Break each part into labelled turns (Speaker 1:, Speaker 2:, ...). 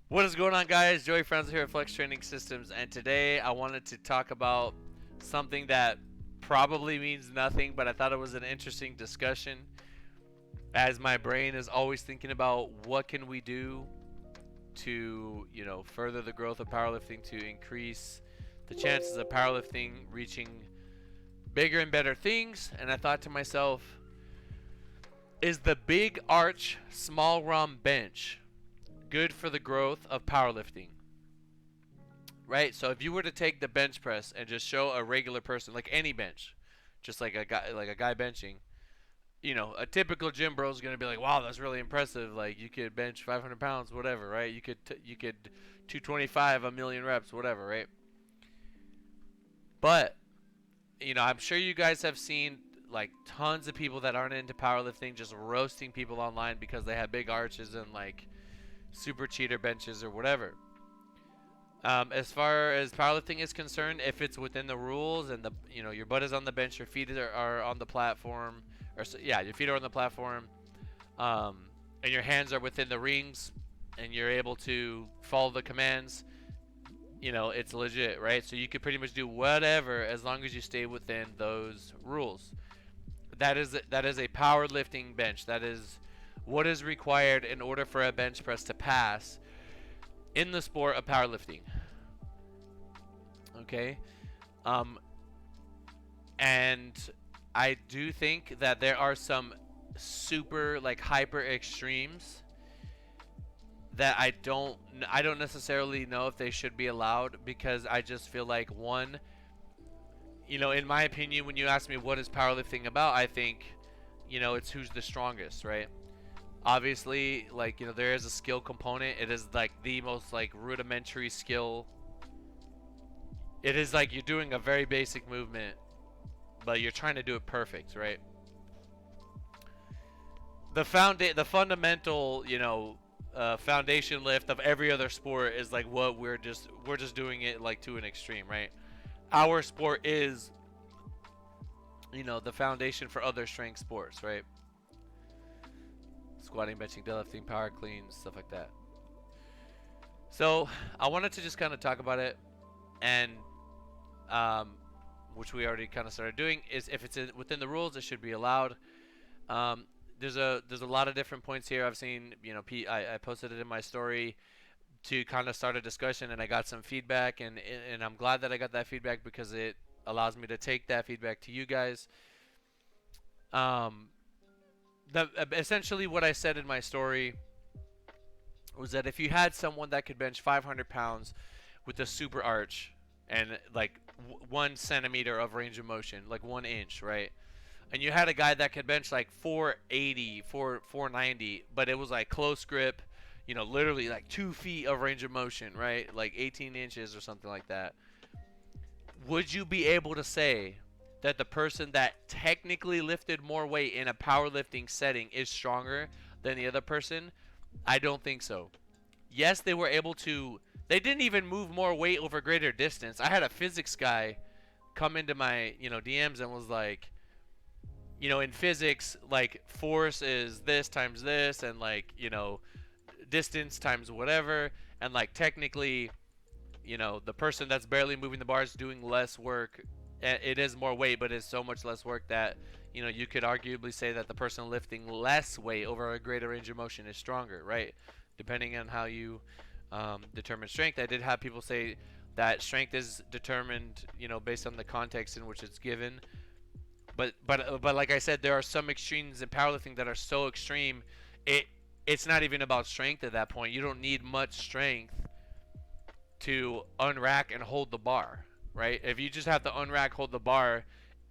Speaker 1: What is going on, guys? Joey Franzo here at Flex Training Systems, and today I wanted to talk about something that probably means nothing, but I thought it was an interesting discussion, as my brain is always thinking about what can we do to, further the growth of powerlifting, to increase the chances of powerlifting reaching bigger and better things. And I thought to myself, is the big arch small ROM bench good for the growth of powerlifting? Right? So if you were to take the bench press and just show a regular person, like any bench, just like a guy benching, a typical gym bro is gonna be like, "Wow, that's really impressive. Like you could bench 500 pounds, whatever, right? You could 225 a million reps, whatever, right?" But I'm sure you guys have seen like tons of people that aren't into powerlifting just roasting people online because they have big arches and like super cheater benches or whatever. As far as powerlifting is concerned, if it's within the rules and your butt is on the bench, your feet are on the platform, your feet are on the platform, and your hands are within the rings, and you're able to follow the commands, it's legit, right? So you could pretty much do whatever as long as you stay within those rules. That is a powerlifting bench. That is what is required in order for a bench press to pass in the sport of powerlifting. Okay, and I do think that there are some super like hyper extremes that I don't necessarily know if they should be allowed, because I just feel like, one, in my opinion, when you ask me what is powerlifting about, I think it's who's the strongest, right? Obviously, like, there is a skill component. It is like the most like rudimentary skill. It is like you're doing a very basic movement, but you're trying to do it perfect, right? The fundamental, foundation lift of every other sport is like what we're just doing it like to an extreme, right? Our sport is, the foundation for other strength sports, right? Squatting, benching, deadlifting, power cleans, stuff like that. So I wanted to just kind of talk about it, and which we already kind of started doing, is if it's within the rules, it should be allowed. There's a lot of different points here. I've seen, I posted it in my story to kind of start a discussion, and I got some feedback, and I'm glad that I got that feedback because it allows me to take that feedback to you guys. Essentially what I said in my story was that if you had someone that could bench 500 pounds with a super arch and like 1 centimeter of range of motion, like 1 inch, right? And you had a guy that could bench like 480, 490, but it was like close grip, literally like 2 feet of range of motion, right? Like 18 inches or something like that. Would you be able to say that the person that technically lifted more weight in a powerlifting setting is stronger than the other person? I don't think so. Yes, they were able to. They didn't even move more weight over greater distance. I had a physics guy come into my, DMs and was like, in physics, like force is this times this, and like, distance times whatever, and like technically, the person that's barely moving the bar is doing less work. It is more weight, but it's so much less work that, you could arguably say that the person lifting less weight over a greater range of motion is stronger, right? Depending on how you determine strength. I did have people say that strength is determined, based on the context in which it's given. But like I said, there are some extremes in powerlifting that are so extreme, it's not even about strength at that point. You don't need much strength to unrack and hold the bar, right? If you just have to unrack, hold the bar,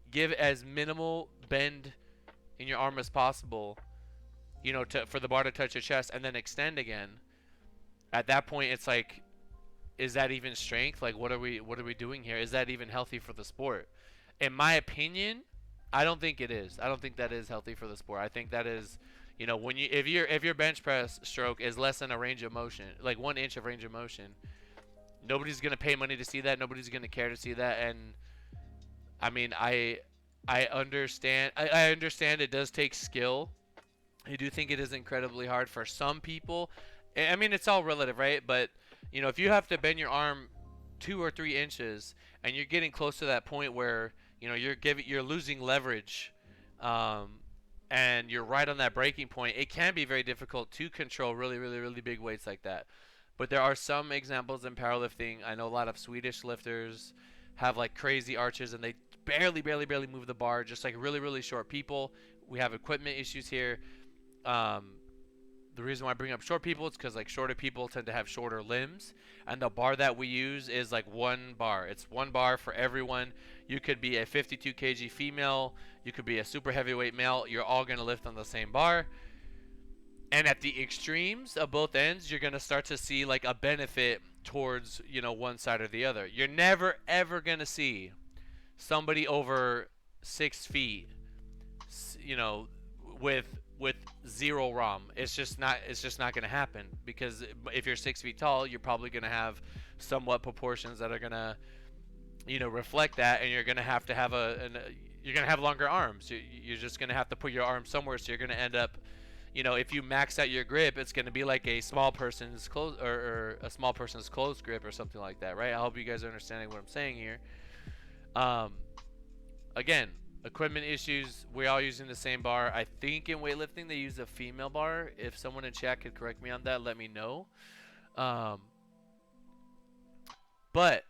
Speaker 1: give as minimal bend in your arm as possible, for the bar to touch your chest, and then extend again. At that point, it's like, is that even strength? Like, what are we doing here? Is that even healthy for the sport? In my opinion, I don't think it is. I don't think that is healthy for the sport. I think that is, when if your bench press stroke is less than a range of motion, like 1 inch of range of motion, nobody's gonna pay money to see that. Nobody's gonna care to see that. And I mean, I understand. I understand it does take skill I do think it is incredibly hard for some people. I mean, it's all relative, right? But if you have to bend your arm 2 or 3 inches, and you're getting close to that point where you're losing leverage, um, and you're right on that breaking point, it can be very difficult to control really, really, really big weights like that. But there are some examples in powerlifting. I know a lot of Swedish lifters have like crazy arches, and they barely, barely, barely move the bar, just like really, really short people. We have equipment issues here. um, the reason why I bring up short people is because like shorter people tend to have shorter limbs, and the bar that we use is like one bar. It's one bar for everyone. You could be a 52 kg female, you could be a super heavyweight male. You're all gonna lift on the same bar, and at the extremes of both ends, you're gonna start to see like a benefit towards one side or the other. You're never ever gonna see somebody over 6 feet, you know, with zero ROM. It's just not going to happen, because if you're 6 feet tall, you're probably going to have somewhat proportions that are going to reflect that, and you're going to have you're going to have longer arms. You're just going to have to put your arm somewhere, so you're going to end up, if you max out your grip, it's going to be like a small person's close, or a small person's close grip or something like that, right? I hope you guys are understanding what I'm saying here. um Again, equipment issues. We're all using the same bar. I think in weightlifting they use a female bar. If someone in chat could correct me on that, let me know. Um, but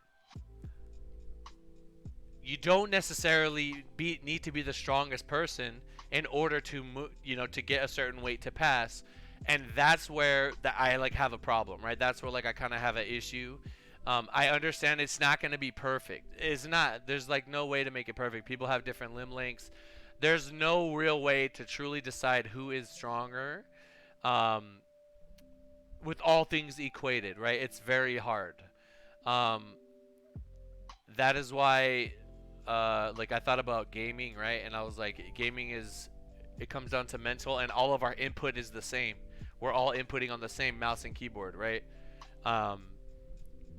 Speaker 1: you don't necessarily need to be the strongest person in order to to get a certain weight to pass, and that's where I like have a problem, right? That's where like I kind of have an issue. I understand it's not going to be perfect. It's not. There's like no way to make it perfect. People have different limb lengths. There's no real way to truly decide who is stronger, um, with all things equated, right? It's very hard. Um, that is why, like I thought about gaming, right? And I was like, gaming it comes down to mental, and all of our input is the same. We're all inputting on the same mouse and keyboard, right? Um,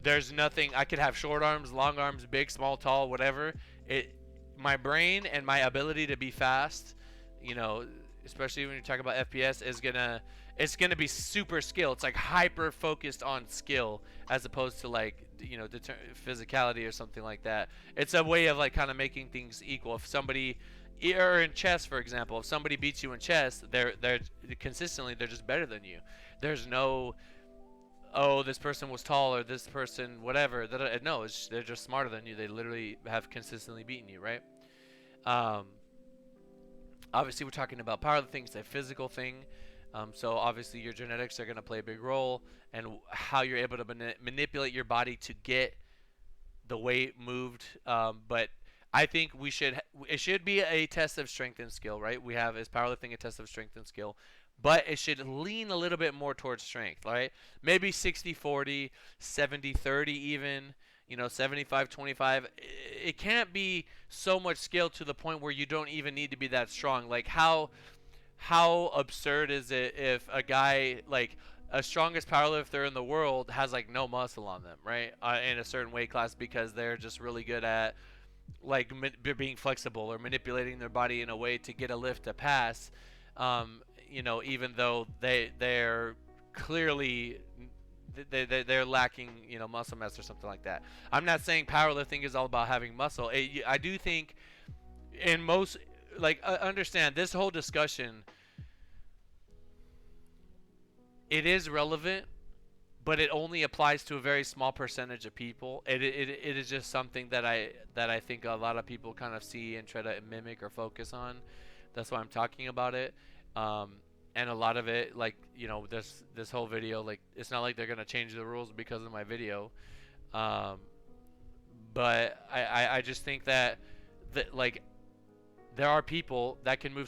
Speaker 1: there's nothing. I could have short arms, long arms, big, small, tall, whatever. My brain and my ability to be fast, you know, especially when you talk about FPS, it's gonna be super skill. It's like hyper focused on skill, as opposed to like physicality or something like that. It's a way of like kind of making things equal. If somebody, or in chess, for example, if somebody beats you in chess, they're consistently, they're just better than you. There's no, oh, this person was tall, or this person whatever. No, they're just smarter than you. They literally have consistently beaten you, right? Um, Obviously, we're talking about powerlifting. It's a physical thing. So obviously, your genetics are going to play a big role, and how you're able to manipulate your body to get the weight moved. But I think it should be a test of strength and skill, right? We have, is powerlifting a test of strength and skill, but it should lean a little bit more towards strength, right? Maybe 60-40, 70-30 even, 75-25. It can't be so much skill to the point where you don't even need to be that strong. Like how absurd is it if a guy like a strongest powerlifter in the world has like no muscle on them, right? In a certain weight class, because they're just really good at like being flexible or manipulating their body in a way to get a lift to pass. Even though they're clearly they're lacking muscle mass or something like that. I'm not saying powerlifting is all about having muscle. I do think in most, like, understand this whole discussion, it is relevant, but it only applies to a very small percentage of people. It is just something that I think a lot of people kind of see and try to mimic or focus on. That's why I'm talking about it. And a lot of it, like, this whole video, like, it's not like they're gonna change the rules because of my video. Um, but I just think that like there are people that can move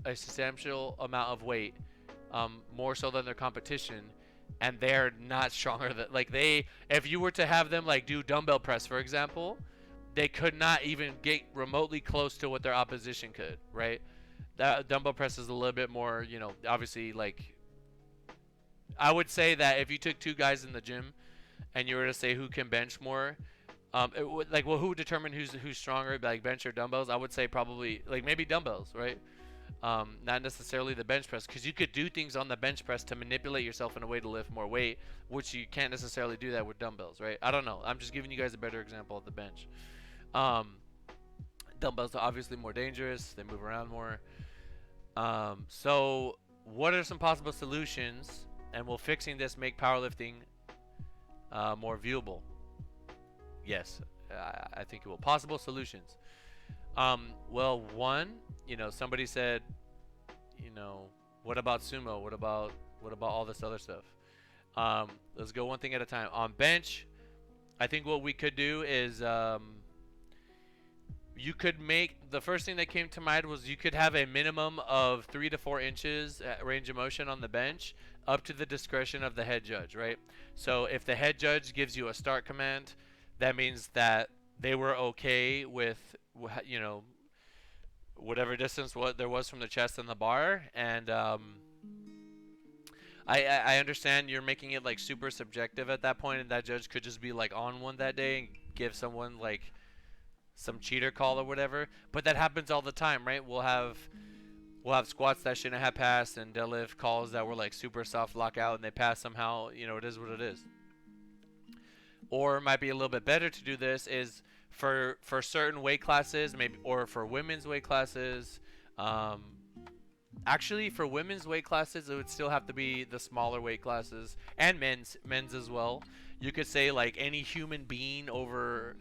Speaker 1: a substantial amount of weight, more so than their competition, and they're not stronger than, like, if you were to have them like do dumbbell press, for example, they could not even get remotely close to what their opposition could, right? That dumbbell press is a little bit more, obviously, like, I would say that if you took two guys in the gym and you were to say who can bench more, it would, like, well, who would determine who's stronger, like bench or dumbbells? I would say probably like maybe dumbbells, right? Not necessarily the bench press, because you could do things on the bench press to manipulate yourself in a way to lift more weight, which you can't necessarily do that with dumbbells, right? I don't know. I'm just giving you guys a better example of the bench. Um, Dumbbells are obviously more dangerous. They move around more. So what are some possible solutions, and will fixing this make powerlifting more viewable? Yes, I think it will. Possible solutions. Well, one, somebody said, you know, what about sumo? What about all this other stuff? Let's go one thing at a time. On bench, I think what we could do is you could make, the first thing that came to mind was you could have a minimum of 3 to 4 inches range of motion on the bench, up to the discretion of the head judge, right? So if the head judge gives you a start command, that means that they were okay with, whatever distance what there was from the chest and the bar. And I understand you're making it like super subjective at that point, and that judge could just be like on one that day and give someone like some cheater call or whatever. But that happens all the time, right? We'll have squats that shouldn't have passed, and deadlift calls that were like super soft lockout and they pass somehow. It is what it is. Or it might be a little bit better to do this is for certain weight classes, maybe, or for women's weight classes. Actually, for women's weight classes, it would still have to be the smaller weight classes, and men's as well. You could say like any human being over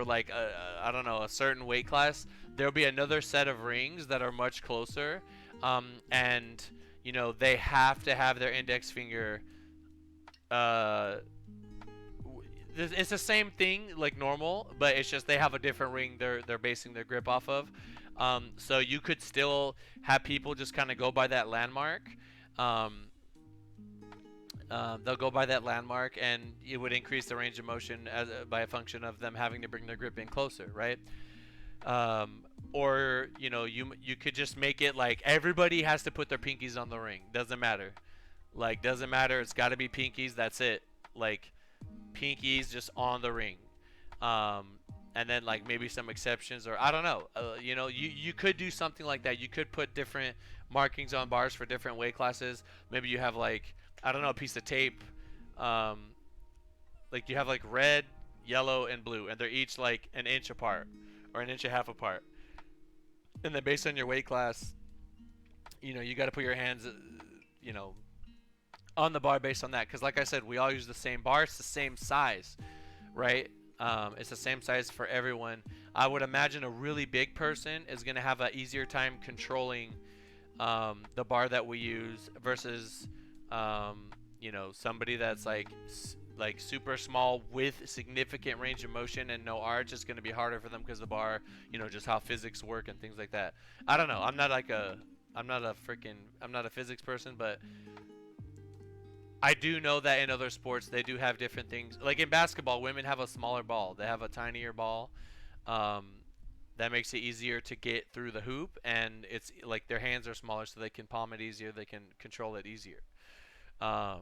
Speaker 1: like I don't know, a certain weight class, there'll be another set of rings that are much closer, and they have to have their index finger. It's the same thing like normal, but it's just they have a different ring they're basing their grip off of. So you could still have people just kind of go by that landmark. They'll go by that landmark, and it would increase the range of motion by a function of them having to bring their grip in closer, right? Or you could just make it like everybody has to put their pinkies on the ring. Doesn't matter. Like, doesn't matter. It's got to be pinkies. That's it. Like, pinkies just on the ring. And then like maybe some exceptions, or I don't know. You could do something like that. You could put different markings on bars for different weight classes. Maybe you have like, I don't know, a piece of tape. Like you have like red, yellow, and blue, and they're each like an inch apart or an inch and a half apart. And then based on your weight class, you got to put your hands, on the bar based on that. Because like I said, we all use the same bar. It's the same size, right? It's the same size for everyone. I would imagine a really big person is going to have an easier time controlling the bar that we use versus somebody that's like super small with significant range of motion and no arch. Is going to be harder for them because the bar, just how physics work and things like that. I don't know. I'm not a physics person, but I do know that in other sports they do have different things. Like in basketball, women have a smaller ball. They have a tinier ball. That makes it easier to get through the hoop, and it's like their hands are smaller, so they can palm it easier. They can control it easier. There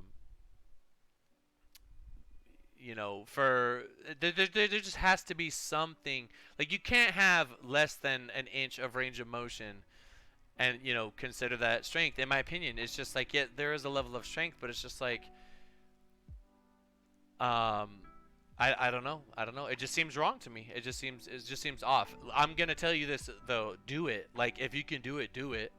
Speaker 1: just has to be something. Like you can't have less than an inch of range of motion and consider that strength. In my opinion, it's just like, yeah, there is a level of strength, but it's just like I don't know. It just seems wrong to me. It just seems off. I'm gonna tell you this though, do it. Like if you can do it, do it.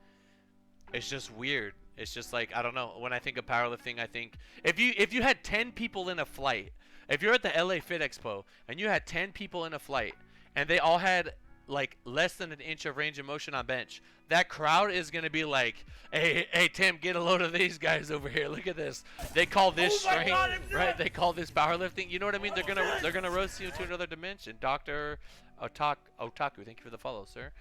Speaker 1: It's just weird. It's just like, I don't know, when I think of powerlifting, I think if you had 10 people in a flight, if you're at the LA Fit Expo and you had 10 people in a flight and they all had like less than an inch of range of motion on bench, that crowd is gonna be like, hey Tim, get a load of these guys over here. Look at this. They call this strength, right? They call this powerlifting. You know what I mean? They're gonna roast you to another dimension. Dr. Otaku, thank you for the follow, sir.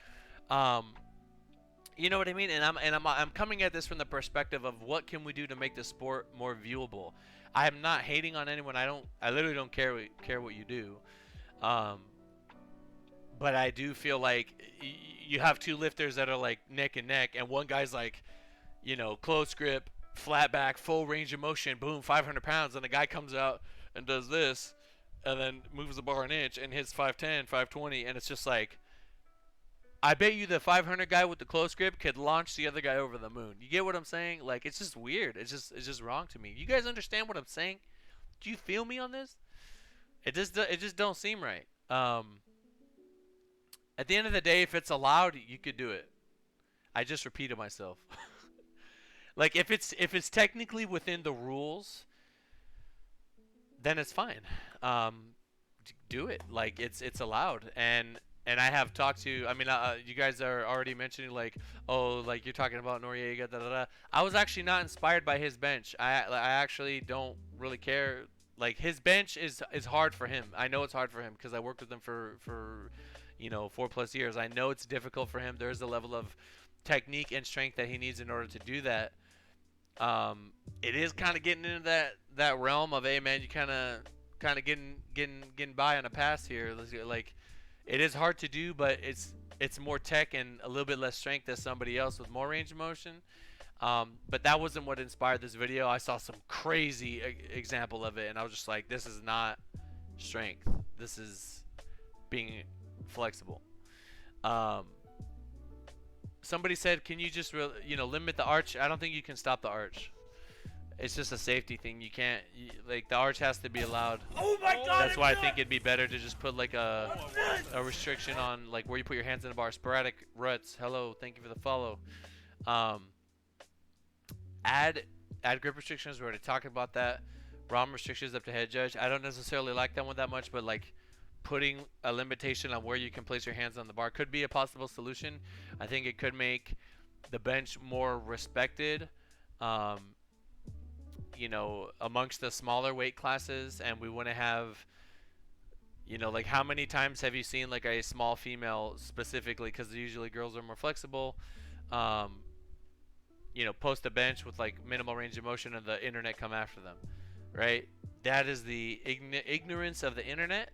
Speaker 1: You know what I mean? And I'm coming at this from the perspective of what can we do to make the sport more viewable. I am not hating on anyone. I literally don't care what you do. But I do feel like you have two lifters that are like neck and neck, and one guy's like, close grip, flat back, full range of motion, boom, 500 pounds, and the guy comes out and does this, and then moves the bar an inch and hits 510, 520, and it's just like, I bet you the 500 guy with the close grip could launch the other guy over the moon. You get what I'm saying? Like, it's just weird. It's just wrong to me. You guys understand what I'm saying? Do you feel me on this? It just don't seem right. At the end of the day, if it's allowed, you could do it. I just repeated myself. Like, if it's technically within the rules, then it's fine. Do it. Like, it's allowed. And I have talked to. I mean, you guys are already mentioning, like, oh, like you're talking about Noriega. Da da da. I was actually not inspired by his bench. I actually don't really care. Like, his bench is hard for him. I know it's hard for him because I worked with him for 4+ years. I know it's difficult for him. There's a level of technique and strength that he needs in order to do that. It is kind of getting into that realm of, hey man, you kind of getting by on a pass here. Like, it is hard to do, but it's more tech and a little bit less strength than somebody else with more range of motion. But that wasn't what inspired this video. I saw some crazy example of it, and I was just like, this is not strength. This is being flexible. Somebody said, can you just limit the arch? I don't think you can stop the arch. It's just a safety thing. You can't, like, the arch has to be allowed.
Speaker 2: Oh my God!
Speaker 1: That's why I think it'd be better to just put like a restriction on, like, where you put your hands in the bar. Sporadic ruts. Hello, thank you for the follow. Add grip restrictions. We already talked about that. ROM restrictions up to head judge. I don't necessarily like that one that much, but like putting a limitation on where you can place your hands on the bar could be a possible solution. I think it could make the bench more respected. Amongst the smaller weight classes, and we want to have, like, how many times have you seen like a small female, specifically because usually girls are more flexible, post a bench with like minimal range of motion and the internet come after them, right? That is the ignorance of the internet,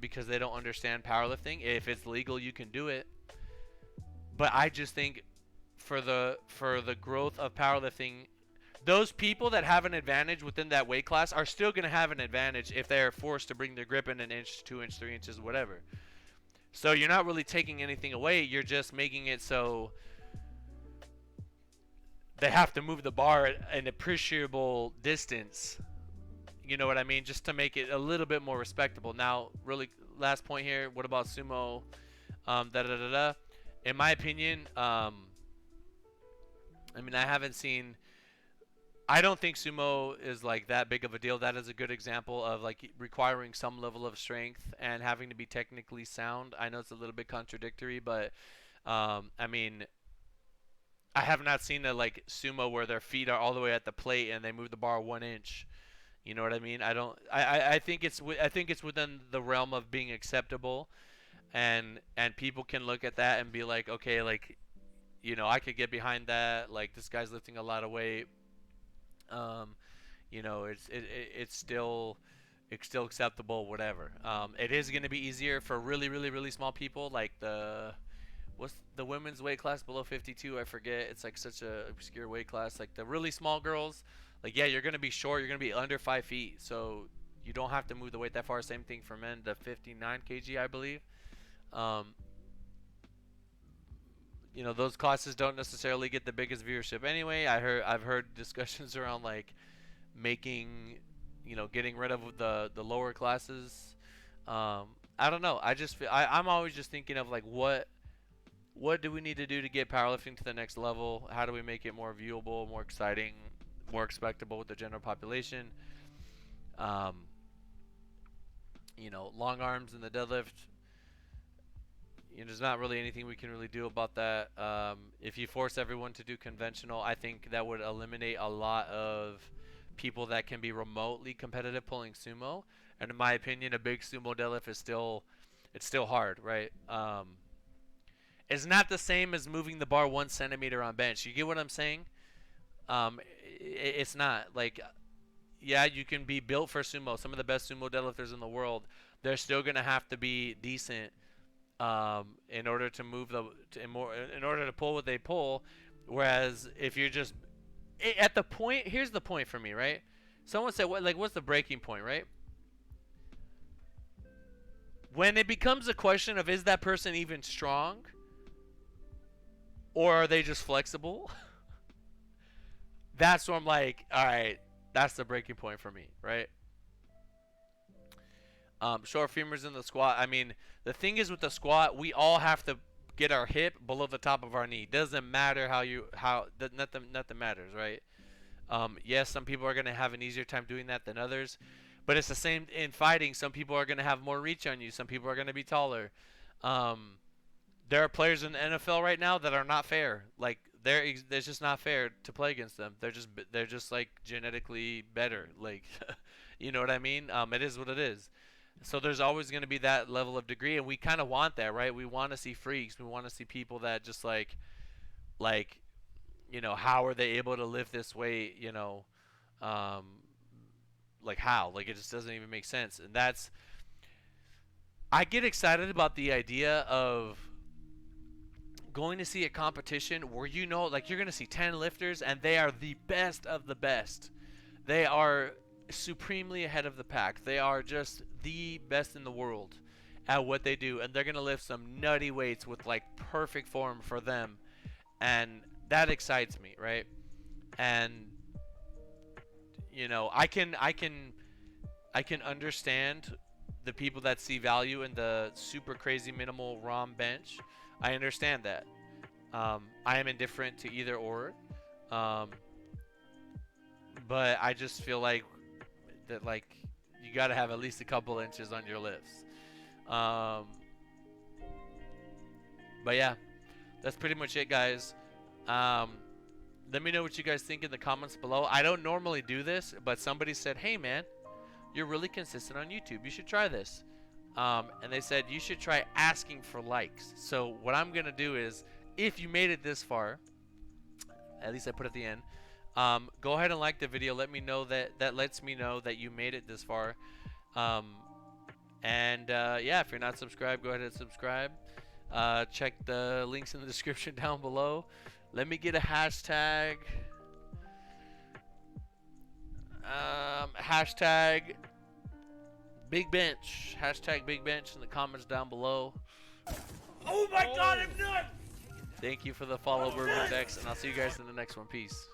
Speaker 1: because they don't understand powerlifting. If it's legal, you can do it, but I just think for the growth of powerlifting, those people that have an advantage within that weight class are still going to have an advantage if they're forced to bring their grip in 1 inch, 2 inch, 3 inches, whatever. So you're not really taking anything away. You're just making it so they have to move the bar at an appreciable distance. You know what I mean? Just to make it a little bit more respectable. Now, really, last point here. What about sumo? In my opinion, I haven't seen. I don't think sumo is like that big of a deal. That is a good example of like requiring some level of strength and having to be technically sound. I know it's a little bit contradictory, but I have not seen a like sumo where their feet are all the way at the plate and they move the bar 1 inch. You know what I mean? I think it's within the realm of being acceptable, and people can look at that and be like, okay, like, I could get behind that. Like, this guy's lifting a lot of weight. It's still acceptable, whatever. It is going to be easier for really, really, really small people, like what's the women's weight class below 52? I forget. It's like such a obscure weight class. Like the really small girls, like, yeah, you're going to be short. You're going to be under 5 feet, so you don't have to move the weight that far. Same thing for men, the 59 kg, I believe. Those classes don't necessarily get the biggest viewership anyway. I've heard discussions around like making, getting rid of the lower classes. I don't know. I'm always just thinking of like what do we need to do to get powerlifting to the next level? How do we make it more viewable, more exciting, more expectable with the general population? Long arms in the deadlift. There's not really anything we can really do about that. If you force everyone to do conventional, I think that would eliminate a lot of people that can be remotely competitive pulling sumo. And in my opinion, a big sumo deadlift is still hard, right? It's not the same as moving the bar 1 centimeter on bench. You get what I'm saying? It's not. Like, yeah, you can be built for sumo. Some of the best sumo deadlifters in the world, they're still gonna have to be decent in order to in order to pull what they pull. Whereas if you're just at the point, here's the point for me, right? Someone said, what's the breaking point, right? When it becomes a question of, is that person even strong? or are they just flexible? That's where I'm like, all right, that's the breaking point for me, right? Short femurs in the squat. I mean, the thing is with the squat, we all have to get our hip below the top of our knee. Doesn't matter nothing matters, right? Yes, some people are gonna have an easier time doing that than others, but it's the same in fighting. Some people are gonna have more reach on you. Some people are gonna be taller. Um, there are players in the NFL right now that are not fair. Like it's just not fair to play against them. They're just like genetically better. Like, you know what I mean? It is what it is. So there's always going to be that level of degree, and we kind of want that, right? We want to see freaks. We want to see people that just like, how are they able to lift this weight? Um, like how? Like it just doesn't even make sense. And I get excited about the idea of going to see a competition where like you're going to see 10 lifters and they are the best of the best. They are supremely ahead of the pack. They are just the best in the world at what they do, and they're going to lift some nutty weights with like perfect form for them, and that excites me, right? And I can understand the people that see value in the super crazy minimal ROM bench. I understand that. I am indifferent to either or. Um, but I just feel like that, like, you got to have at least a couple inches on your lifts. Um, but yeah, that's pretty much it, guys. Let me know what you guys think in the comments below. I don't normally do this, but somebody said, hey man, you're really consistent on YouTube. You should try this. And they said you should try asking for likes. So what I'm going to do is, if you made it this far, at least I put at the end, go ahead and like the video. Let me know that lets me know that you made it this far. Yeah, if you're not subscribed, go ahead and subscribe. Check the links in the description down below. Let me get a hashtag. Hashtag Big Bench. Hashtag Big Bench in the comments down below.
Speaker 2: Oh my God, I'm done!
Speaker 1: Thank you for the follow, Burger Dex, and I'll see you guys in the next one. Peace.